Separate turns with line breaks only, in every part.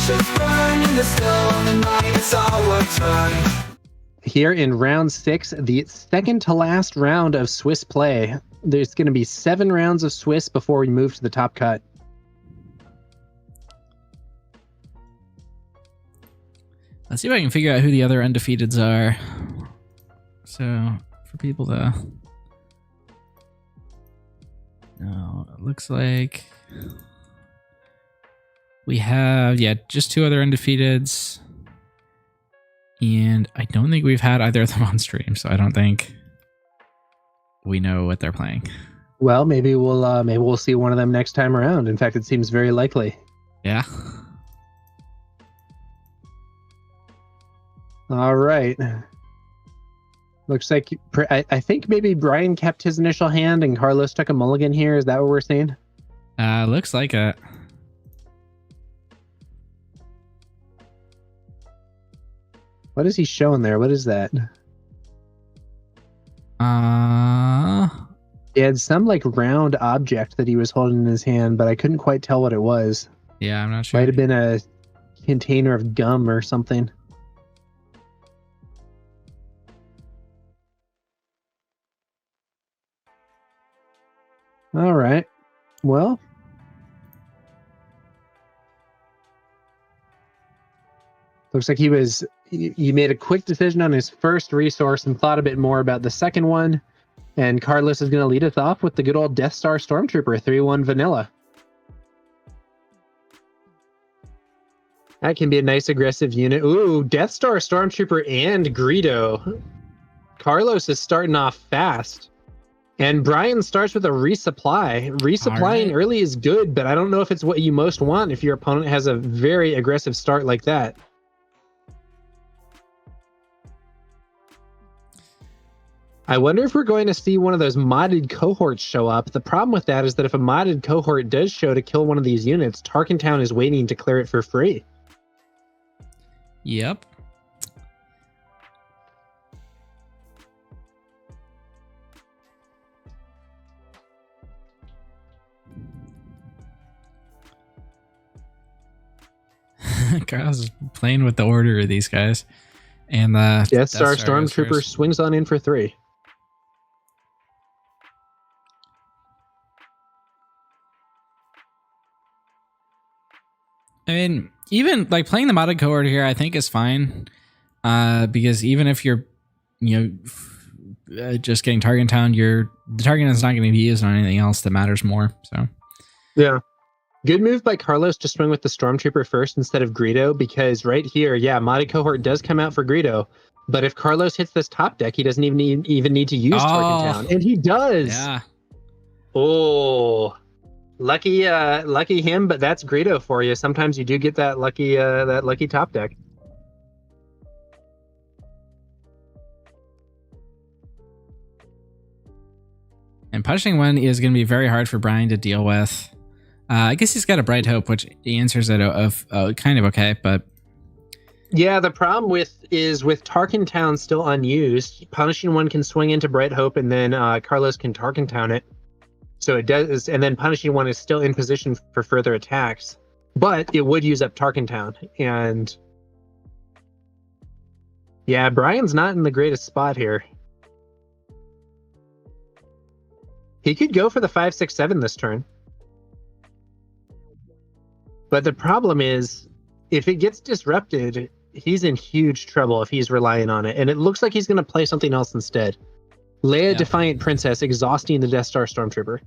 ashes burn in the snow, and the night is our turn.
Here in round 6, the second to last round of Swiss play. There's going to be 7 rounds of Swiss before we move to the top cut.
Let's see if I can figure out who the other undefeateds are. So, for people to... No, it looks like... We have, just 2 other undefeateds. And I don't think we've had either of them on stream, so I don't think we know what they're playing.
Well, maybe we'll see one of them next time around. In fact, it seems very likely.
Yeah.
All right. Looks like I think maybe Brian kept his initial hand and Carlos took a mulligan here. Is that what we're seeing?
Looks like it.
What is he showing there? What is that? He had some like round object that he was holding in his hand, but I couldn't quite tell what it was.
Yeah, I'm not sure.
Might have been a container of gum or something. All right. Well, looks like he made a quick decision on his first resource and thought a bit more about the second one. And Carlos is going to lead us off with the good old Death Star Stormtrooper 3-1 vanilla. That can be a nice aggressive unit. Ooh, Death Star Stormtrooper and Greedo. Carlos is starting off fast. And Brian starts with a resupply. Resupplying early is good, but I don't know if it's what you most want if your opponent has a very aggressive start like that. I wonder if we're going to see one of those modded cohorts show up. The problem with that is that if a modded cohort does show to kill one of these units, Tarkentown is waiting to clear it for free.
Yep. Carlos is playing with the order of these guys. And
Death Star Stormtrooper swings on in for 3.
I mean, even like playing the modded cohort here, I think is fine. Because even if you're, just getting Target Town, the target is not going to be used on anything else that matters more. So,
yeah. Good move by Carlos to swing with the Stormtrooper first instead of Greedo, because right here, modded cohort does come out for Greedo. But if Carlos hits this top deck, he doesn't even need to use Target Town. And he does.
Yeah.
Oh. Lucky him, but that's Greedo for you. Sometimes you do get that lucky top deck.
And punishing one is going to be very hard for Brian to deal with. I guess he's got a Bright Hope, which answers it of kind of okay, but
yeah, the problem with Tarkentown still unused, punishing one can swing into Bright Hope, and then Carlos can Tarkentown it. So it does, and then punishing one is still in position for further attacks, but it would use up Tarkentown. And yeah, Brian's not in the greatest spot here. He could go for the 5-6-7 this turn. But the problem is, if it gets disrupted, he's in huge trouble if he's relying on it. And it looks like he's going to play something else instead. Leia Defiant Princess exhausting the Death Star Stormtrooper.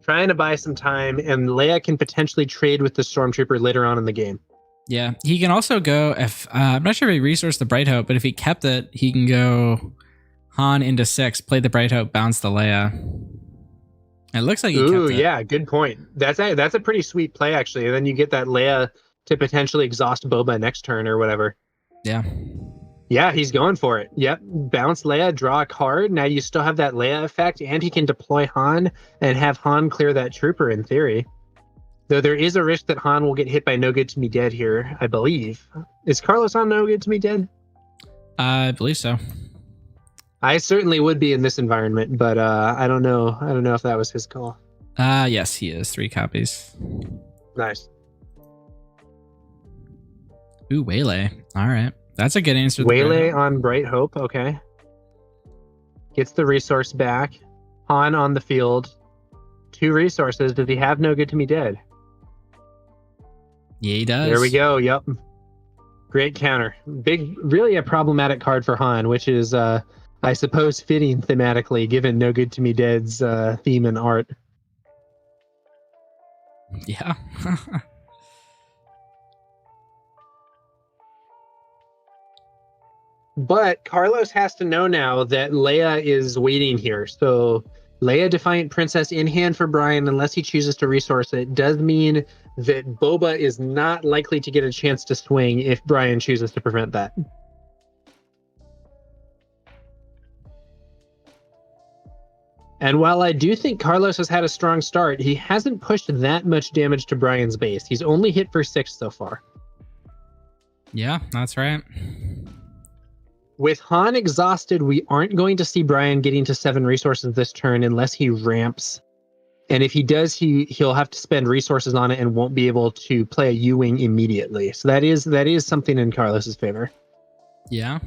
Trying to buy some time, and Leia can potentially trade with the Stormtrooper later on in the game.
Yeah, he can also go, if I'm not sure if he resourced the Bright Hope, but if he kept it, he can go Han into 6, play the Bright Hope, bounce the Leia. It looks like he kept it.
Yeah, good point. That's a pretty sweet play, actually. And then you get that Leia to potentially exhaust Boba next turn or whatever.
Yeah.
Yeah, he's going for it. Yep. Bounce Leia, draw a card. Now you still have that Leia effect, and he can deploy Han and have Han clear that trooper in theory. Though there is a risk that Han will get hit by No Good to Me Dead here, I believe. Is Carlos on No Good to Me Dead?
I believe so.
I certainly would be in this environment, but I don't know. I don't know if that was his call.
Yes, he is. 3 copies.
Nice.
Ooh, Waylay. All right. That's a good answer.
Waylay on Bright Hope. Okay. Gets the resource back. Han on the field. 2 resources. Does he have No Good to Me Dead?
Yeah, he does.
There we go. Yep. Great counter. Really a problematic card for Han, which is, I suppose, fitting thematically, given No Good to Me Dead's theme and art.
Yeah.
But Carlos has to know now that Leia is waiting here. So Leia Defiant Princess in hand for Brian, unless he chooses to resource it, does mean that Boba is not likely to get a chance to swing if Brian chooses to prevent that. And while I do think Carlos has had a strong start, he hasn't pushed that much damage to Brian's base. He's only hit for 6 so far.
Yeah, that's right.
With Han exhausted, we aren't going to see Brian getting to 7 resources this turn unless he ramps. And if he does, he'll have to spend resources on it and won't be able to play a U-Wing immediately. So that is something in Carlos's favor.
Yeah.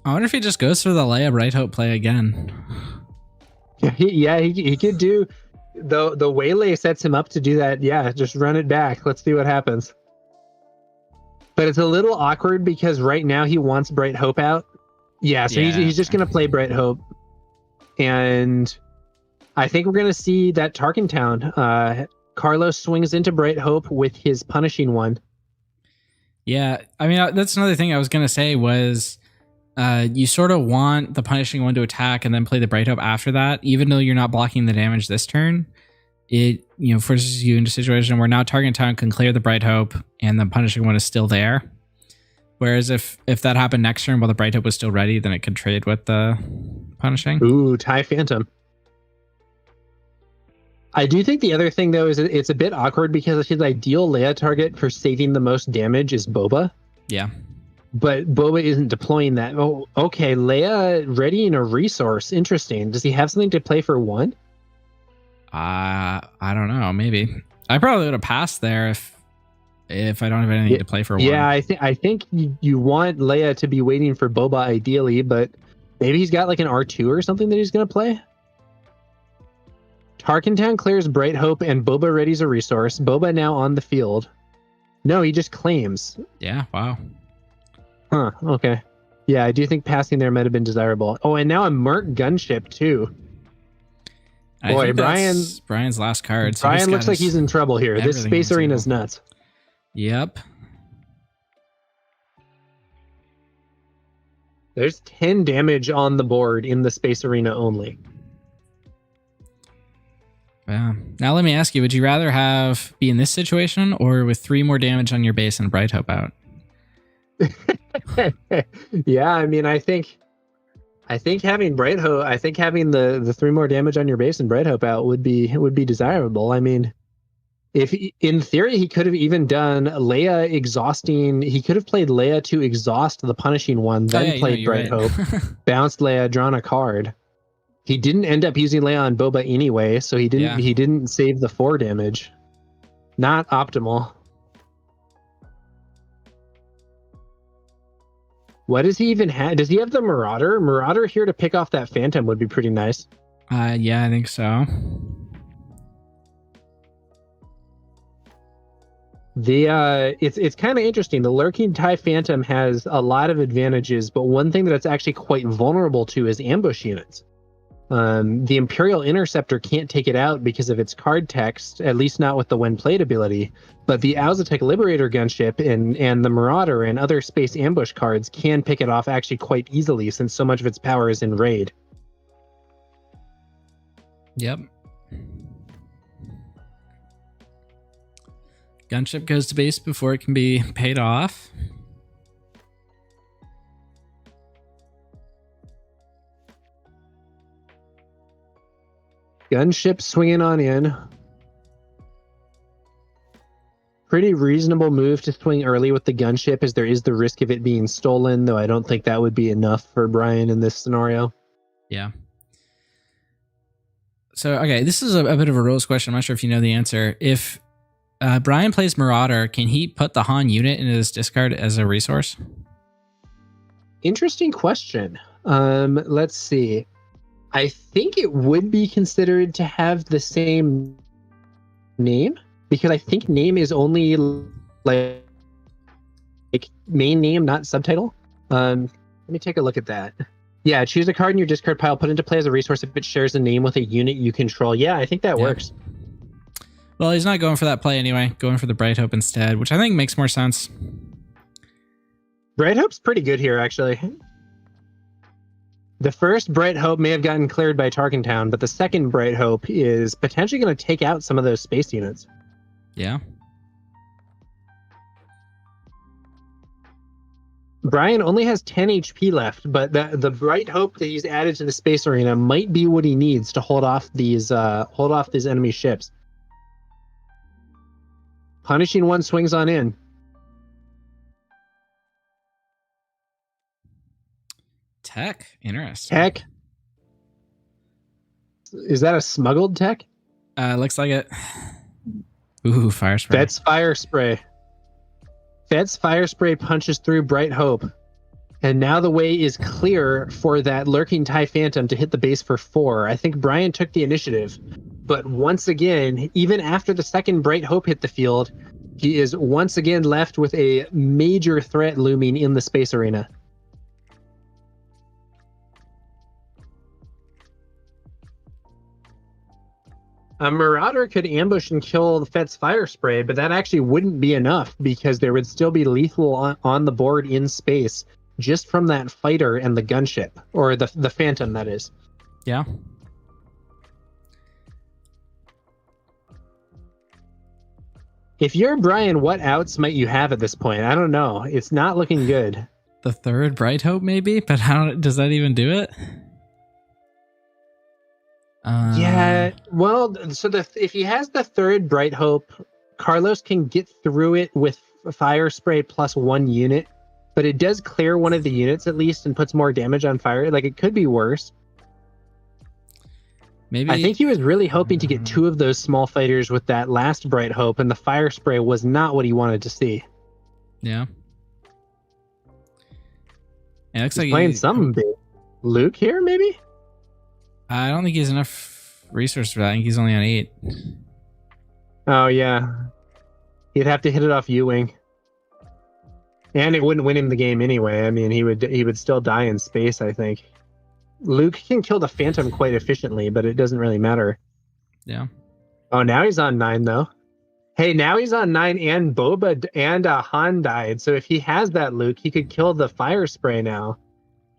I wonder if he just goes for the Leia Bright Hope play again.
He could do. The Waylay sets him up to do that. Yeah, just run it back. Let's see what happens. But it's a little awkward because right now he wants Bright Hope out. Yeah, so he's just going to play Bright Hope. And I think we're going to see that Tarkin Town. Carlos swings into Bright Hope with his punishing one.
Yeah, I mean, that's another thing I was going to say was you sort of want the punishing one to attack and then play the Bright Hope after that, even though you're not blocking the damage this turn. It forces you into a situation where now Target Town can clear the Bright Hope and the punishing one is still there. Whereas if that happened next turn while the Bright Hope was still ready, then it could trade with the punishing.
Ooh, TIE Phantom. I do think the other thing though is it's a bit awkward because his ideal Leia target for saving the most damage is Boba.
Yeah.
But Boba isn't deploying that. Oh, okay. Leia readying a resource. Interesting. Does he have something to play for 1?
I don't know. Maybe I probably would have passed there if I don't have anything to play for 1.
Yeah, I think you want Leia to be waiting for Boba ideally, but maybe he's got like an R2 or something that he's going to play. Tarkin Town clears Bright Hope and Boba readies a resource. Boba now on the field. No, he just claims.
Yeah. Wow.
Huh. Okay. Yeah, I do think passing there might have been desirable. Oh, and now a Merc gunship too. Boy,
Brian's last card. So
Brian looks like he's in trouble here. This space arena is nuts.
Yep.
There's 10 damage on the board in the space arena only.
Yeah. Now let me ask you, would you rather be in this situation or with 3 more damage on your base and Bright Hope out?
Yeah, I mean, I think having Bright Hope, I think having the 3 more damage on your base and Bright Hope out would be desirable. I mean, if in theory he could have even done Leia exhausting, he could have played Leia to exhaust the punishing one, then played Bright Hope, bounced Leia, drawn a card. He didn't end up using Leia on Boba anyway, so he didn't save the 4 damage. Not optimal. What does he even have? Does he have the Marauder? Marauder here to pick off that Phantom would be pretty nice.
Yeah, I think so.
It's kind of interesting. The lurking TIE Phantom has a lot of advantages, but one thing that it's actually quite vulnerable to is ambush units. The Imperial Interceptor can't take it out because of its card text, at least not with the when played ability, but the Auxitec Liberator gunship and the Marauder and other space ambush cards can pick it off actually quite easily since so much of its power is in raid.
Yep. Gunship goes to base before it can be paid off.
Gunship swinging on in. Pretty reasonable move to swing early with the gunship, as there is the risk of it being stolen, though I don't think that would be enough for Brian in this scenario.
Yeah. So, okay, this is a bit of a rules question. I'm not sure if you know the answer. If Brian plays Marauder, can he put the Han unit in his discard as a resource?
Interesting question. Let's see. I think it would be considered to have the same name, because I think name is only like main name, not subtitle. Let me take a look at that. Yeah, choose a card in your discard pile, put into play as a resource if it shares a name with a unit you control. Yeah, I think that works.
Well, he's not going for that play anyway, going for the Bright Hope instead, which I think makes more sense.
Bright Hope's pretty good here, actually. The first Bright Hope may have gotten cleared by Tarkentown, but the second Bright Hope is potentially going to take out some of those space units.
Yeah.
Brian only has 10 HP left, but the Bright Hope that he's added to the space arena might be what he needs to hold off these enemy ships. Punishing one swings on in.
Tech, interesting.
Tech. Is that a smuggled tech?
Looks like it. Ooh, fire spray.
Fet's fire spray. Fet's fire spray punches through Bright Hope. And now the way is clear for that lurking TIE Phantom to hit the base for 4. I think Brian took the initiative. But once again, even after the second Bright Hope hit the field, he is once again left with a major threat looming in the space arena. A Marauder could ambush and kill the Fet's fire spray, but that actually wouldn't be enough because there would still be lethal on the board in space just from that fighter and the gunship, or the Phantom, that is.
Yeah.
If you're Brian, what outs might you have at this point? I don't know. It's not looking good.
The third Bright Hope, maybe, but does that even do it?
Yeah, well, so if he has the third Bright Hope, Carlos can get through it with fire spray plus 1 unit, but it does clear one of the units at least and puts more damage on fire. Like, it could be worse.
Maybe.
I think he was really hoping to get 2 of those small fighters with that last Bright Hope, and the fire spray was not what he wanted to see.
Yeah. It looks like
playing something big. Luke here, maybe?
I don't think he has enough resource for that. I think he's only on 8.
Oh, yeah. He'd have to hit it off U-Wing. And it wouldn't win him the game anyway. I mean, he would still die in space, I think. Luke can kill the Phantom quite efficiently, but it doesn't really matter.
Yeah.
Oh, now he's on 9, though. Hey, now he's on 9, and Boba and Han died. So if he has that Luke, he could kill the fire spray now.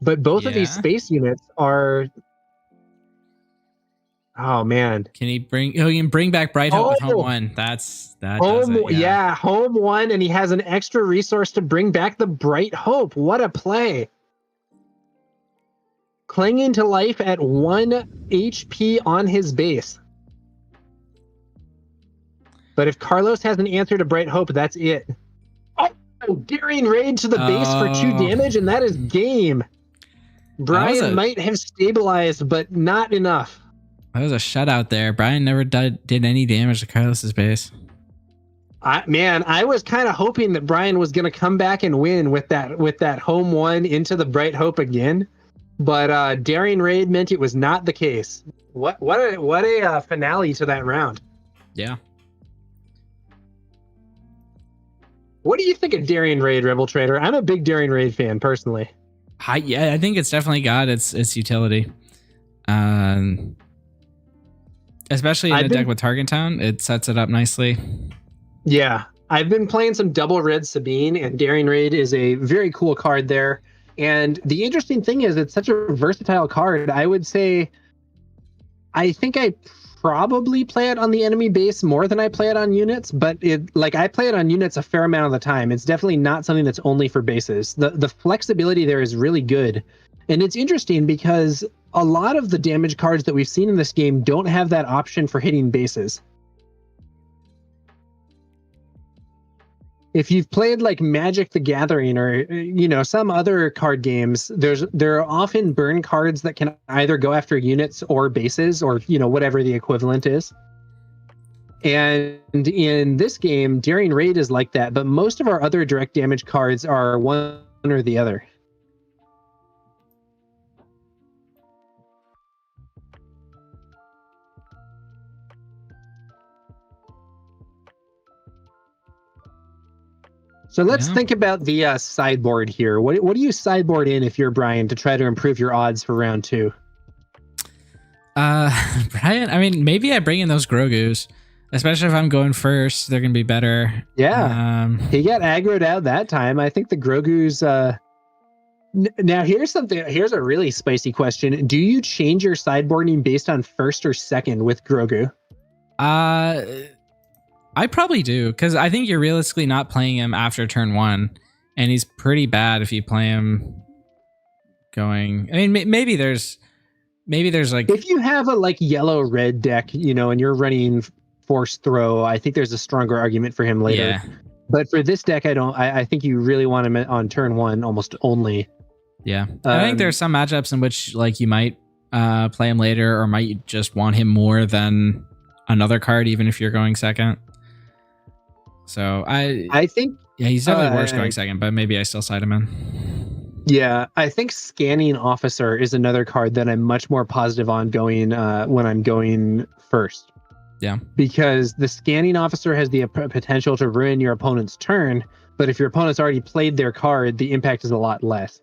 But both of these space units are... Oh, man.
Can he bring... Oh, he can bring back Bright Hope with Home 1. That
home,
does it,
yeah, Home 1, and he has an extra resource to bring back the Bright Hope. What a play. Clinging to life at 1 HP on his base. But if Carlos has an answer to Bright Hope, that's it. Oh, daring raid to the base for 2 damage, and that is game. Brian might have stabilized, but not enough.
That was a shutout there. Brian never did any damage to Carlos's base.
I was kind of hoping that Brian was going to come back and win with that Home 1 into the Bright Hope again. But daring raid meant it was not the case. What a finale to that round.
Yeah.
What do you think of daring raid, Rebel Trader? I'm a big daring raid fan personally.
I think it's definitely got its utility. Especially in a deck with Tarkentown, it sets it up nicely.
Yeah, I've been playing some double red Sabine, and daring raid is a very cool card there. And the interesting thing is it's such a versatile card. I would say I think I probably play it on the enemy base more than I play it on units, but I play it on units a fair amount of the time. It's definitely not something that's only for bases. The flexibility there is really good. And it's interesting because a lot of the damage cards that we've seen in this game don't have that option for hitting bases. if you've played like Magic the Gathering or some other card games, there are often burn cards that can either go after units or bases or whatever the equivalent is. And in this game, Daring Raid is like that, but most of our other direct damage cards are one or the other. So let's think about the sideboard here. What do you sideboard in if you're Brian to try to improve your odds for round 2?
Brian, I mean, maybe I bring in those Grogus, especially if I'm going first. They're gonna be better.
Yeah, he got aggroed out that time. I think the Grogus. Now here's a really spicy question. Do you change your sideboarding based on first or second with Grogu?
I probably do, because I think you're realistically not playing him after turn 1, and he's pretty bad if you play him going. I mean, maybe there's like,
if you have a like yellow red deck, and you're running Force Throw, I think there's a stronger argument for him later.
Yeah.
But for this deck, I think you really want him on turn 1 almost only.
Yeah, I think there's some matchups in which like you might play him later, or might just want him more than another card, even if you're going second. So I think he's definitely worse going second, but maybe I still side him in.
Yeah, I think Scanning Officer is another card that I'm much more positive on going when I'm going first.
Yeah,
because the Scanning Officer has the potential to ruin your opponent's turn, but if your opponent's already played their card, the impact is a lot less.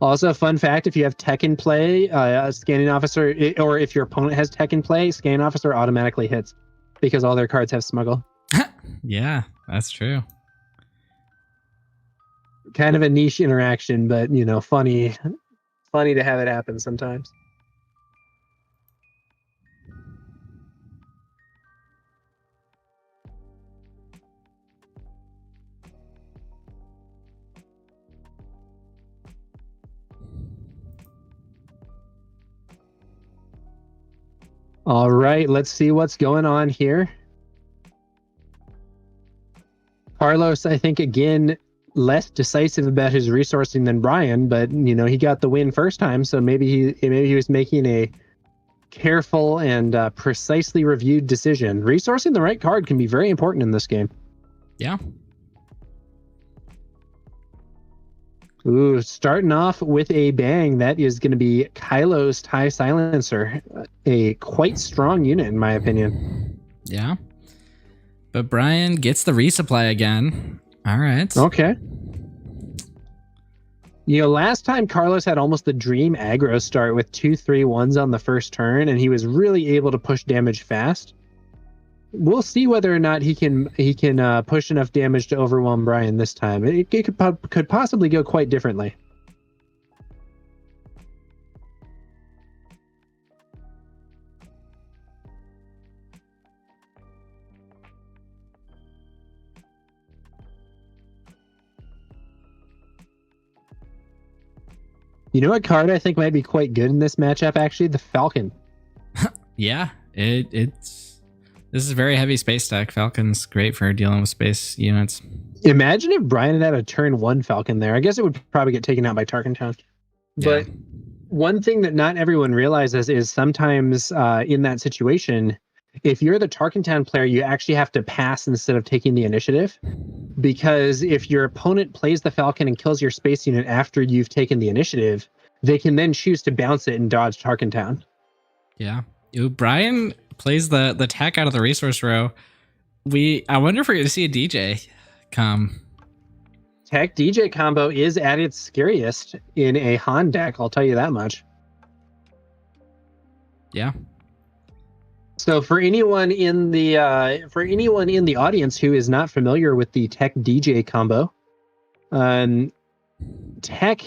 Also, fun fact, if you have tech in play, Scanning Officer, or if your opponent has tech in play, Scanning Officer automatically hits because all their cards have smuggle.
Yeah, that's true.
Kind of a niche interaction, but, funny to have it happen sometimes. All right, let's see what's going on here. Carlos, I think, again, less decisive about his resourcing than Brian, but, he got the win first time, so maybe he was making a careful and precisely reviewed decision. Resourcing the right card can be very important in this game.
Yeah.
Ooh, starting off with a bang. That is going to be Kylo's TIE Silencer. A quite strong unit, in my opinion.
Yeah. But Brian gets the resupply again. All right.
Okay. Last time Carlos had almost the dream aggro start with 2/3/1s on the first turn, and he was really able to push damage fast. We'll see whether or not he can push enough damage to overwhelm Brian this time. It could possibly go quite differently. You know what card I think might be quite good in this matchup, actually? The Falcon.
Yeah, this is very heavy space deck. Falcon's great for dealing with space units.
Imagine if Brian had a turn 1 Falcon there. I guess it would probably get taken out by Tarkentown. But one thing that not everyone realizes is sometimes in that situation, if you're the Tarkentown player, you actually have to pass instead of taking the initiative. Because if your opponent plays the Falcon and kills your space unit after you've taken the initiative, they can then choose to bounce it and dodge Tarkentown.
Yeah. Ooh, Brian plays the tech out of the resource row. I wonder if we're going to see a DJ come.
Tech DJ combo is at its scariest in a Han deck, I'll tell you that much.
Yeah.
So for anyone in the audience who is not familiar with the Tech DJ combo, Tech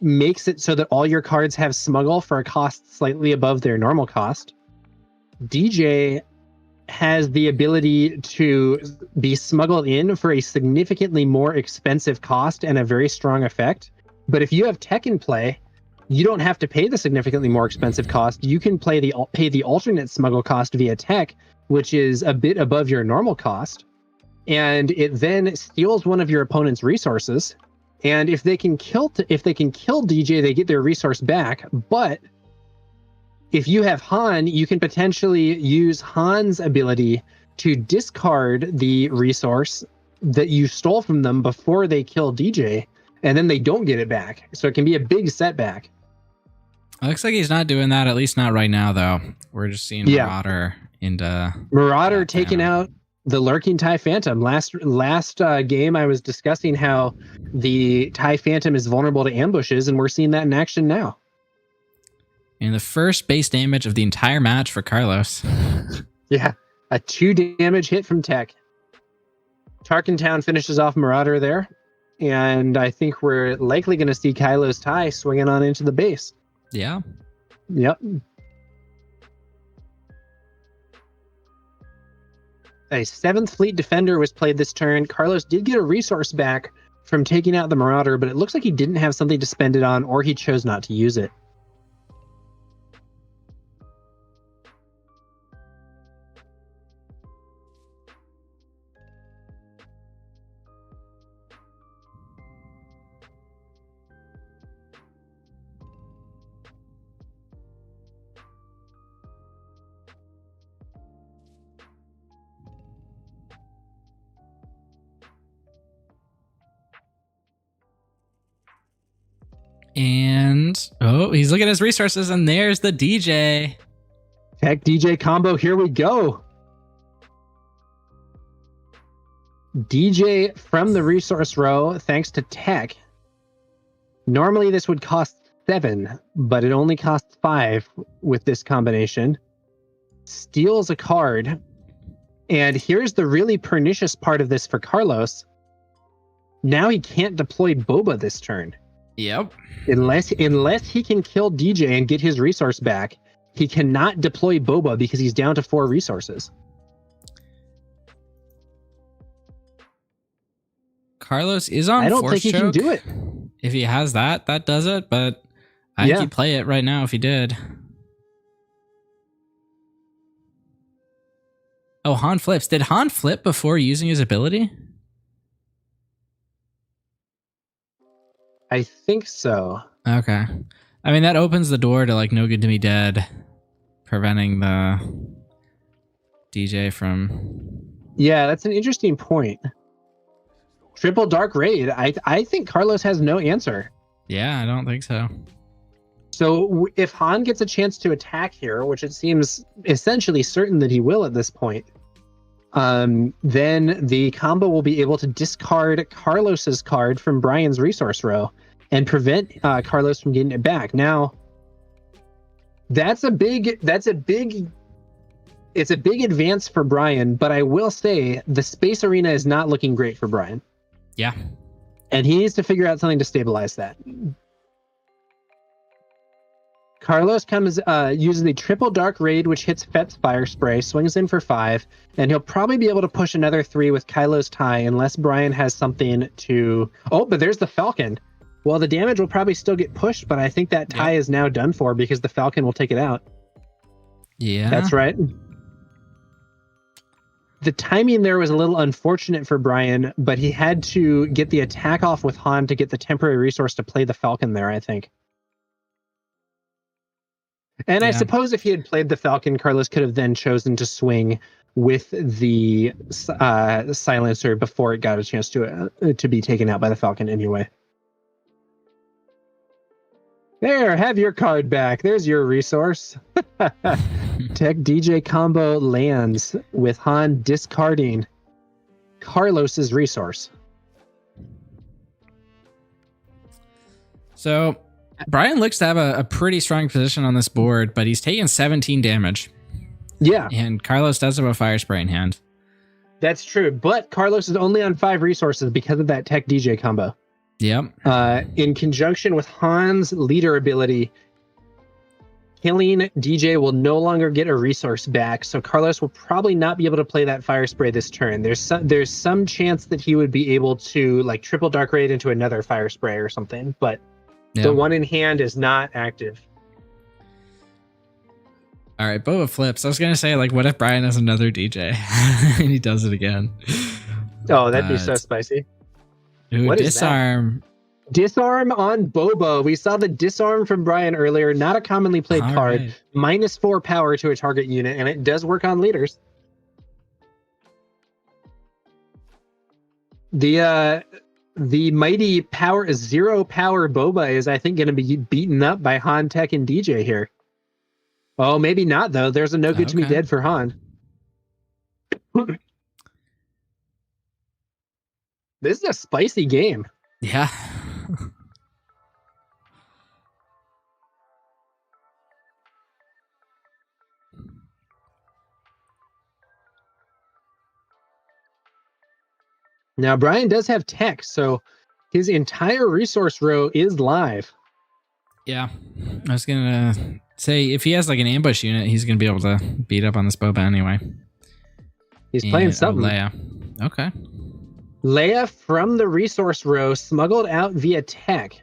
makes it so that all your cards have smuggle for a cost slightly above their normal cost. DJ has the ability to be smuggled in for a significantly more expensive cost and a very strong effect. But if you have Tech in play, you don't have to pay the significantly more expensive cost. You can pay the alternate smuggle cost via tech, which is a bit above your normal cost. And it then steals one of your opponent's resources. And if they can kill DJ, they get their resource back. But if you have Han, you can potentially use Han's ability to discard the resource that you stole from them before they kill DJ, and then they don't get it back. So it can be a big setback.
It looks like he's not doing that, at least not right now, though. We're just seeing Marauder into
Marauder taking out the lurking TIE Phantom. Last game, I was discussing how the TIE Phantom is vulnerable to ambushes, and we're seeing that in action now.
And the first base damage of the entire match for Carlos.
Yeah, a 2 damage hit from tech. Tarkintown finishes off Marauder there, and I think we're likely going to see Kylo's TIE swinging on into the base.
Yeah.
Yep. A 7th Fleet Defender was played this turn. Carlos did get a resource back from taking out the Marauder, but it looks like he didn't have something to spend it on, or he chose not to use it.
And he's looking at his resources, and there's the DJ.
Tech DJ combo, here we go. DJ from the resource row, thanks to tech. Normally this would cost 7, but it only costs 5 with this combination. Steals a card. And here's the really pernicious part of this for Carlos. Now he can't deploy Boba this turn.
Yep.
Unless he can kill DJ and get his resource back, he cannot deploy Boba because he's down to 4 resources.
Carlos is on.
I don't
Force
think he
Choke.
can do it.
If he has that does it. But I think he'd play it right now if he did. Oh, Han flips. Did Han flip before using his ability?
I think so.
Okay. I mean, that opens the door to like No Good to Me Dead, preventing the DJ from...
Yeah, that's an interesting point. Triple Dark Raid. I think Carlos has no answer.
Yeah, I don't think so.
So if Han gets a chance to attack here, which it seems essentially certain that he will at this point, then the combo will be able to discard Carlos's card from Brian's resource row and prevent Carlos from getting it back. Now, it's a big advance for Brian, but I will say the space arena is not looking great for Brian.
Yeah.
And he needs to figure out something to stabilize that. Carlos uses the Triple Dark Raid, which hits Fett's Fire Spray, swings in for 5, and he'll probably be able to push another 3 with Kylo's TIE unless Brian has something to... Oh, but there's the Falcon. Well, the damage will probably still get pushed, but I think that TIE is now done for because the Falcon will take it out.
Yeah.
That's right. The timing there was a little unfortunate for Brian, but he had to get the attack off with Han to get the temporary resource to play the Falcon there, I think. And I suppose if he had played the Falcon, Carlos could have then chosen to swing with the silencer before it got a chance to be taken out by the Falcon anyway. There, have your card back. There's your resource. Tech DJ combo lands with Han discarding Carlos's resource.
So Brian looks to have a pretty strong position on this board, but he's taking 17 damage.
Yeah.
And Carlos does have a Fire Spray in hand.
That's true, but Carlos is only on 5 resources because of that Tech DJ combo.
Yep.
In conjunction with Han's leader ability, killing DJ will no longer get a resource back, so Carlos will probably not be able to play that Fire Spray this turn. There's some chance that he would be able to like Triple Dark Raid into another Fire Spray or something, but
Yeah.
The one in hand is not active.
All right, Boba flips. I was gonna say, like, what if Brian has another DJ and he does it again?
Oh, that'd be so spicy.
Ooh,
What is
disarm.
Disarm on Boba. We saw the disarm from Brian earlier. Not a commonly played
All
card.
right.
-4 power to a target unit, and it does work on leaders. The mighty power 0 power Boba is, I think, going to be beaten up by Han, Tech, and DJ here. Oh, maybe not though. There's a no good to me dead for Han. This is a spicy game.
Yeah.
Now, Brian does have tech, so his entire resource row is live.
Yeah. I was gonna say, if he has like an ambush unit, he's gonna be able to beat up on this Boba anyway.
He's playing something.
Oh, Leia. Okay.
Leia from the resource row smuggled out via tech,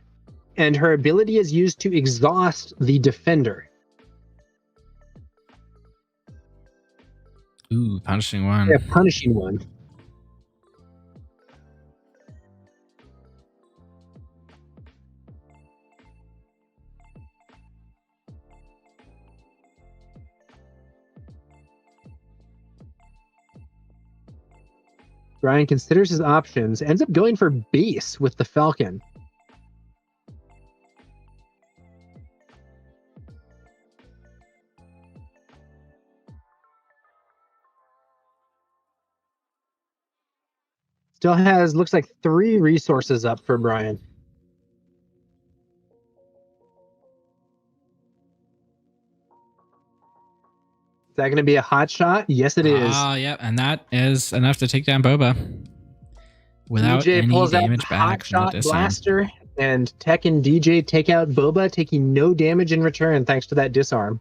and her ability is used to exhaust the defender.
Ooh, punishing one.
Yeah, punishing one. Brian considers his options, ends up going for base with the Falcon. Still has, looks like 3 resources up for Brian. Is that going to be a hot shot? Yes, it is.
Yeah, and that is enough to take down Boba without
DJ
any
pulls out
damage
the
back
hot
from the
shot
disarm.
blaster, and Tech and DJ take out Boba, taking no damage in return thanks to that disarm.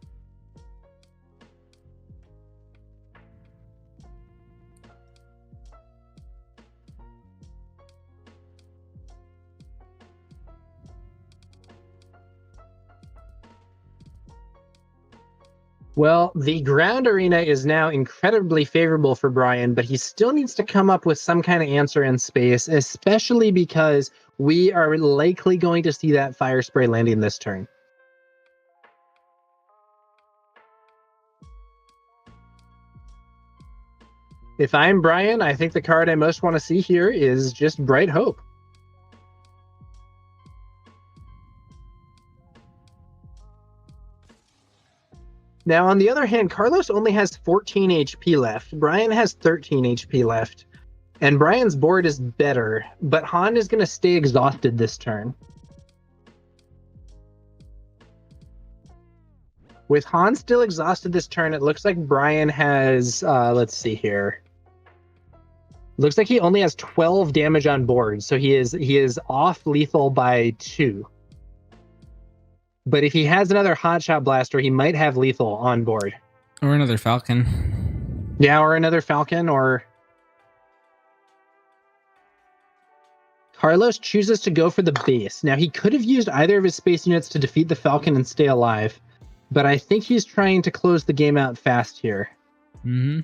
Well, the ground arena is now incredibly favorable for Brian, but he still needs to come up with some kind of answer in space, especially because we are likely going to see that fire spray landing this turn. If I'm Brian, I think the card I most want to see here is just Bright Hope. Now, on the other hand, Carlos only has 14 HP left. Brian has 13 HP left. And Brian's board is better, but Han is going to stay exhausted this turn. With Han still exhausted this turn, it looks like Brian has, let's see here. Looks like he only has 12 damage on board, so he is off lethal by 2. But if he has another hotshot blaster, he might have lethal on board.
Or another Falcon.
Yeah, or another Falcon, or... Carlos chooses to go for the base. Now, he could have used either of his space units to defeat the Falcon and stay alive, but I think he's trying to close the game out fast here.
Mm-hmm.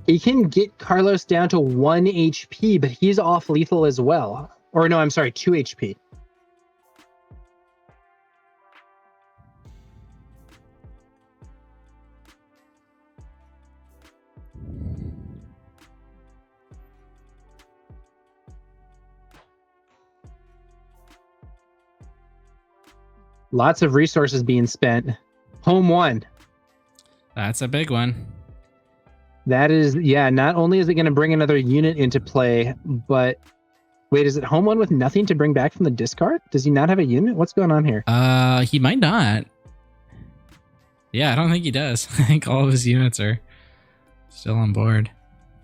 He can get Carlos down to 1 HP, but he's off lethal as well. Or no, I'm sorry, 2 HP. Lots of resources being spent. Home 1.
That's a big one.
That is, yeah, not only is it going to bring another unit into play, but wait, is it home 1 with nothing to bring back from the discard? Does he not have a unit? What's going on here?
He might not. Yeah, I don't think he does. I think all of his units are still on board.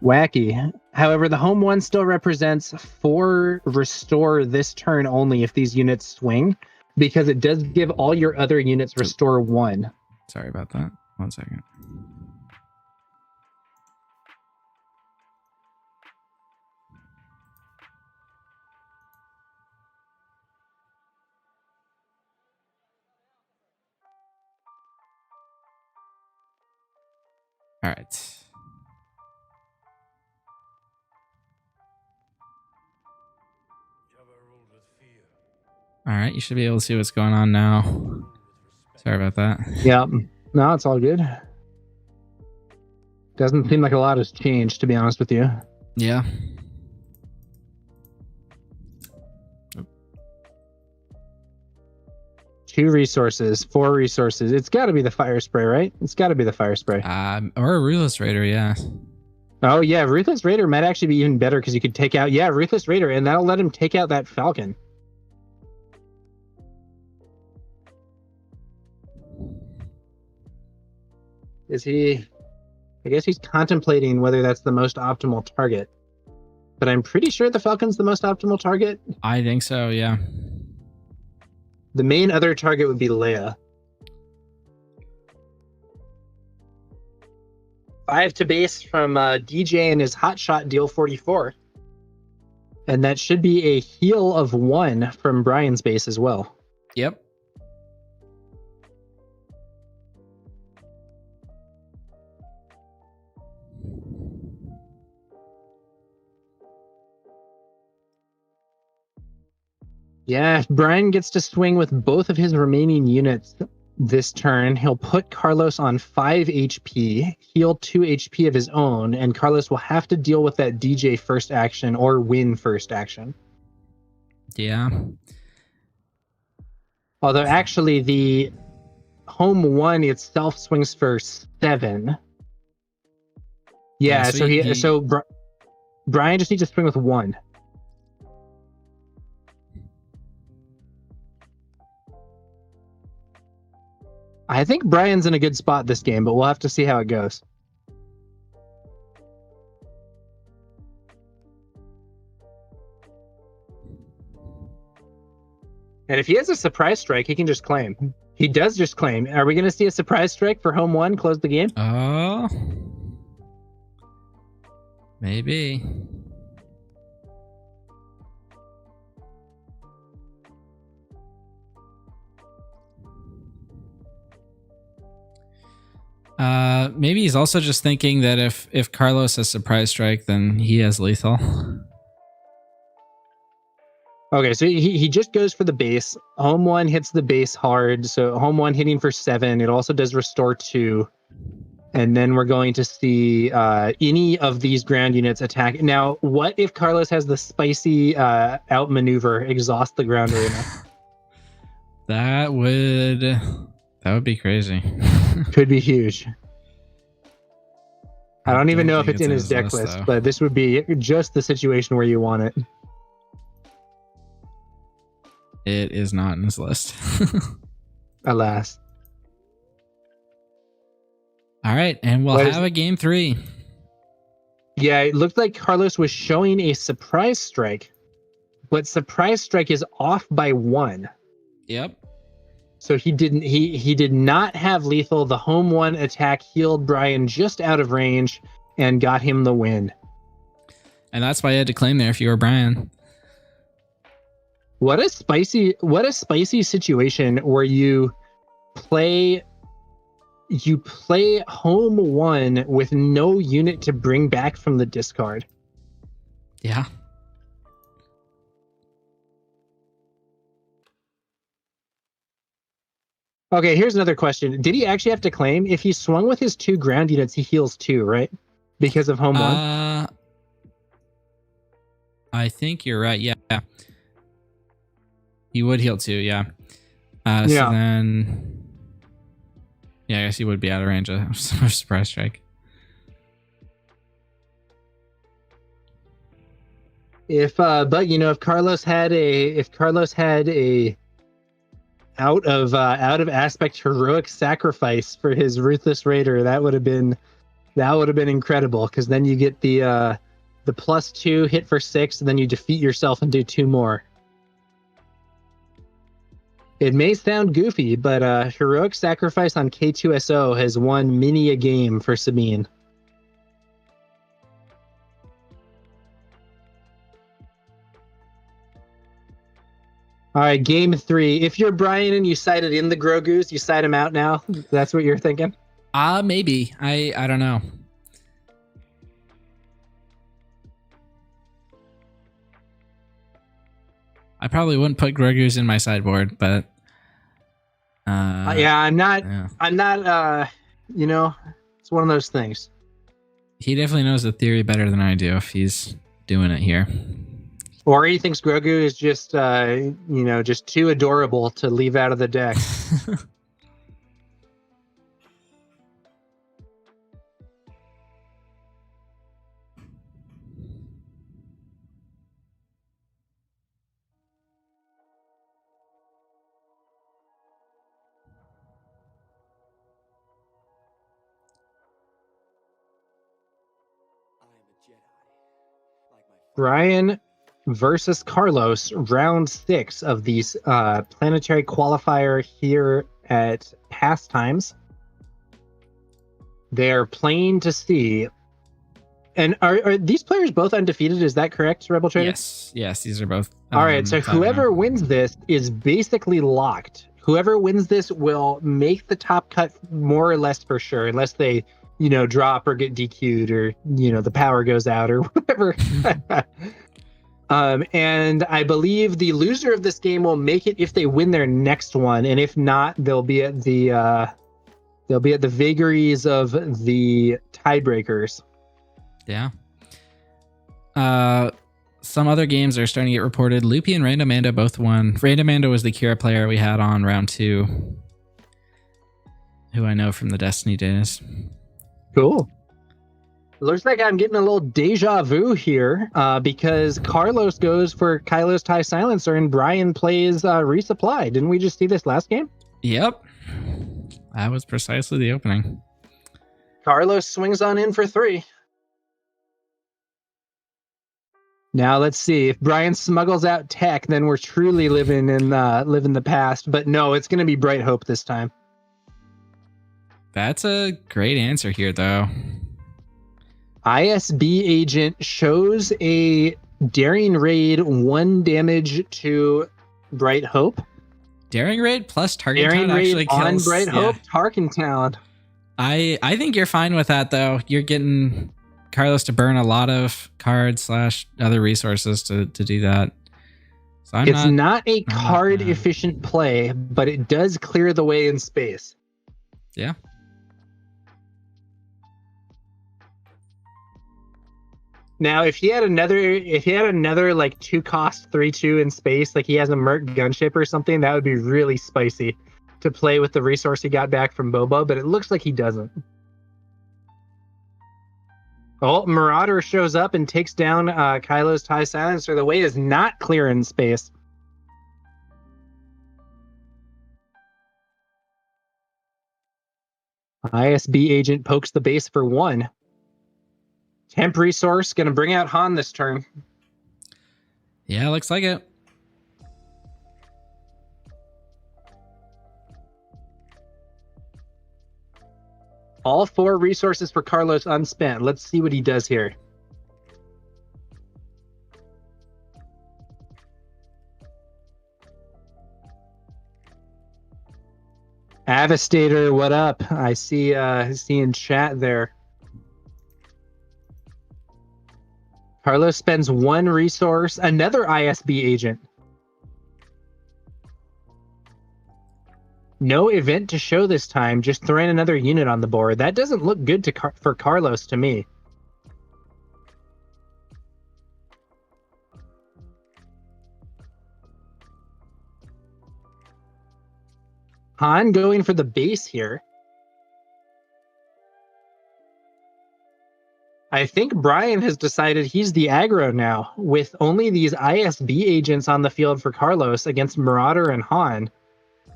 Wacky. However, the home 1 still represents 4 restore this turn only if these units swing, because it does give all your other units restore 1.
Sorry about that. 1 second. All right. All right, you should be able to see what's going on now. Sorry about that.
Yeah. No, it's all good. Doesn't seem like a lot has changed, to be honest with you.
Yeah.
2 resources, 4 resources. It's got to be the fire spray, right? It's got to be the fire spray.
Or a Ruthless Raider, yeah.
Oh, yeah. Ruthless Raider might actually be even better because you could take out... Yeah, Ruthless Raider, and that'll let him take out that Falcon. Is he... I guess he's contemplating whether that's the most optimal target. But I'm pretty sure the Falcon's the most optimal target.
I think so, yeah.
The main other target would be Leia. 5 to base from DJ and his Hotshot deal 44. And that should be a heal of 1 from Brian's base as well.
Yep.
Yeah, if Brian gets to swing with both of his remaining units this turn, he'll put Carlos on 5 HP, heal 2 HP of his own, and Carlos will have to deal with that DJ first action or win first action.
Yeah.
Although actually the home 1 itself swings for 7. Yeah, so Brian just needs to swing with 1. I think Brian's in a good spot this game, but we'll have to see how it goes. And if he has a surprise strike, he can just claim. He does just claim. Are we going to see a surprise strike for home 1, close the game?
Oh. Maybe. Maybe he's also just thinking that if Carlos has surprise strike, then he has lethal.
Okay, so he just goes for the base. Home 1 hits the base hard, so home 1 hitting for 7. It also does restore 2. And then we're going to see any of these ground units attack. Now, what if Carlos has the spicy outmaneuver, exhaust the ground arena?
That would be crazy.
Could be huge. I don't even know if it's in his deck list,
though.
but this would be just the situation where you want it.
It is not in his list.
Alas.
All right, and we'll have a game 3.
Yeah, it looked like Carlos was showing a surprise strike, but surprise strike is off by 1.
Yep.
So he did not have lethal. The home 1 attack healed Brian just out of range and got him the win.
And that's why I had to claim there if you were Brian.
What a spicy situation where you play home 1 with no unit to bring back from the discard.
Yeah.
Okay, here's another question. Did he actually have to claim? If he swung with his 2 ground units, he heals 2, right? Because of home 1?
I think you're right. Yeah. He would heal 2, yeah.
Yeah.
So then... Yeah, I guess he would be out of range of surprise strike.
If Carlos had a out of aspect heroic sacrifice for his Ruthless Raider, that would have been incredible, because then you get the +2 hit for 6, and then you defeat yourself and do 2 more. It may sound goofy, but heroic sacrifice on K2SO has won many a game for Sabine. All right, game 3. If you're Brian and you sided in the Grogu's, you side him out now? That's what you're thinking?
Maybe. I don't know. I probably wouldn't put Grogu's in my sideboard, but
yeah, I'm not.
yeah.
I'm not. You know, it's one of those things.
He definitely knows the theory better than I do if he's doing it here.
Or he thinks Grogu is just, just too adorable to leave out of the deck. Brian versus Carlos, round 6 of these planetary qualifier here at Pastimes. They're playing to see. And are these players both undefeated? Is that correct, Rebel Trader?
Yes, these are both.
All right, so whoever wins this is basically locked. Whoever wins this will make the top cut more or less for sure, unless they, drop or get DQ'd or, the power goes out or whatever. And I believe the loser of this game will make it if they win their next one, and if not, they'll be at the vagaries of the tiebreakers.
Yeah. Some other games are starting to get reported. Loopy and Randomanda both won. Randomanda was the Kira player we had on round 2, who I know from the Destiny days.
Cool. Looks like I'm getting a little deja vu here because Carlos goes for Kylo's TIE Silencer and Brian plays Resupply. Didn't we just see this last game?
Yep. That was precisely the opening.
Carlos swings on in for 3. Now let's see. If Brian smuggles out tech, then we're truly living the past. But no, it's going to be Bright Hope this time.
That's a great answer here, though.
ISB agent shows a Daring Raid 1 damage to Bright Hope.
Daring Raid plus Tarkin
Daring
Town actually
Raid on
kills.
Bright Hope, Tarkin Town.
I think you're fine with that, though. You're getting Carlos to burn a lot of cards / other resources to do that. So
It's not a card efficient play, but it does clear the way in space.
Yeah.
Now, if he had another like 2-cost 3/2 in space, like he has a Merc gunship or something, that would be really spicy to play with the resource he got back from Boba, but it looks like he doesn't. Oh, Marauder shows up and takes down Kylo's TIE Silencer. The way is not clear in space. ISB agent pokes the base for 1. Temp resource going to bring out Han this turn.
Yeah, looks like it.
All 4 resources for Carlos unspent. Let's see what he does here. Avastator, what up? I see in chat there. Carlos spends 1 resource, another ISB agent. No event to show this time, just throwing another unit on the board. That doesn't look good for Carlos to me. Han going for the base here. I think Brian has decided he's the aggro now, with only these ISB agents on the field for Carlos against Marauder and Han.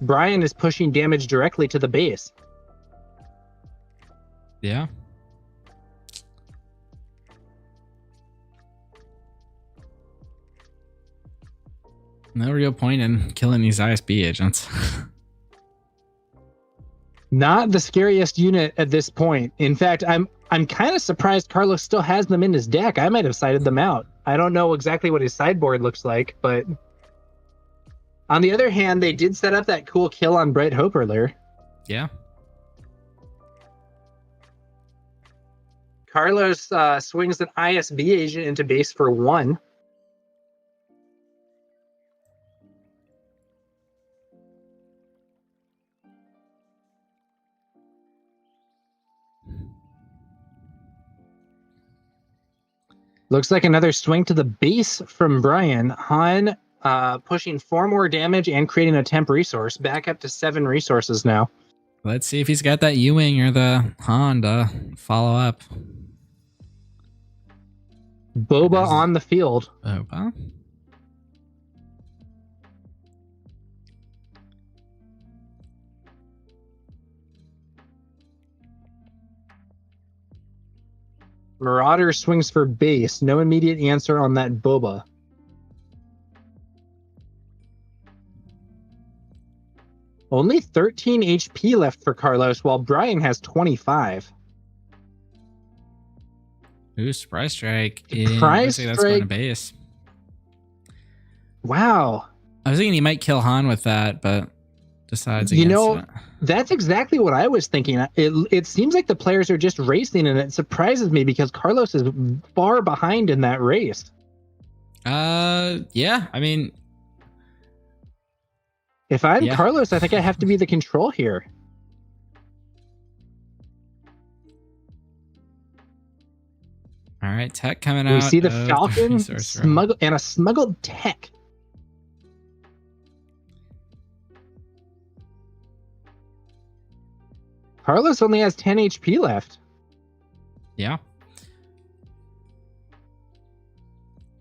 Brian is pushing damage directly to the base.
Yeah. No real point in killing these ISB agents.
Not the scariest unit at this point. In fact, I'm kind of surprised Carlos still has them in his deck. I might have sided them out. I don't know exactly what his sideboard looks like, but on the other hand, they did set up that cool kill on Bright Hope earlier.
Yeah.
Carlos swings an ISB agent into base for 1. Looks like another swing to the base from Brian. Han pushing 4 more damage and creating a temp resource. Back up to 7 resources now.
Let's see if he's got that Ewing or the Han to follow up.
Boba on the field.
Boba.
Marauder swings for base. No immediate answer on that Boba. Only 13 HP left for Carlos, while Brian has 25.
Ooh, surprise strike.
Surprise
That's going to
strike.
base.
Wow.
I was thinking he might kill Han with that, but decides against it.
That's exactly what I was thinking. It seems like the players are just racing, and it surprises me because Carlos is far behind in that race.
Yeah. I mean,
if I'm Carlos, I think I have to be the control here.
All right, tech coming out.
We see the Falcon and a smuggled tech. Carlos only has 10 HP left.
Yeah.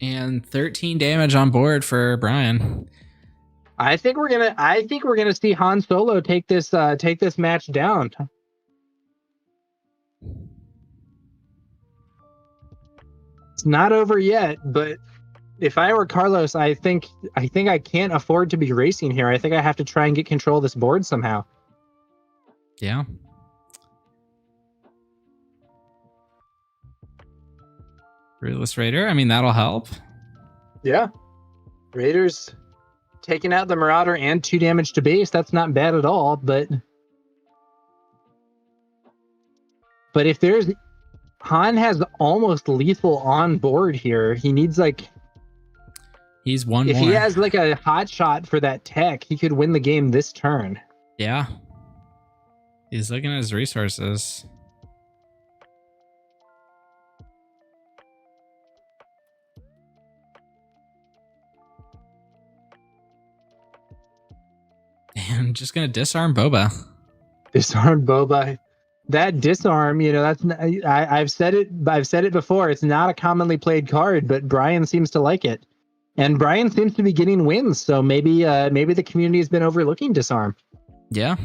And 13 damage on board for Brian.
I think we're gonna see Han Solo take this match down. It's not over yet, but if I were Carlos, I think I can't afford to be racing here. I think I have to try and get control of this board somehow.
Yeah. Ruthless Raider. I mean, that'll help.
Yeah. Raiders taking out the Marauder and 2 damage to base. That's not bad at all, but if there's Han has almost lethal on board here. He needs
he's one
if
more.
he has like a hot shot for that tech, he could win the game this turn.
Yeah. He's looking at his resources. And just gonna disarm Boba.
Disarm Boba. That disarm, that's I've said it before. It's not a commonly played card, but Brian seems to like it, and Brian seems to be getting wins. So maybe the community has been overlooking disarm.
Yeah.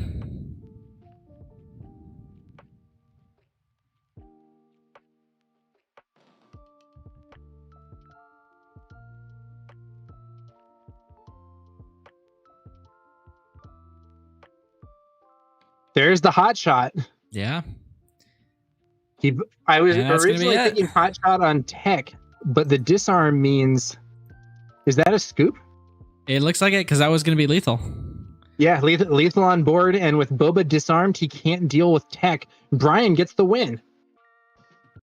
There's the hot shot.
Yeah.
I was originally thinking hot shot on tech, but the disarm means, is that a scoop?
It looks like it because that was going to be lethal.
Yeah, lethal on board, and with Boba disarmed, he can't deal with tech. Brian gets the win.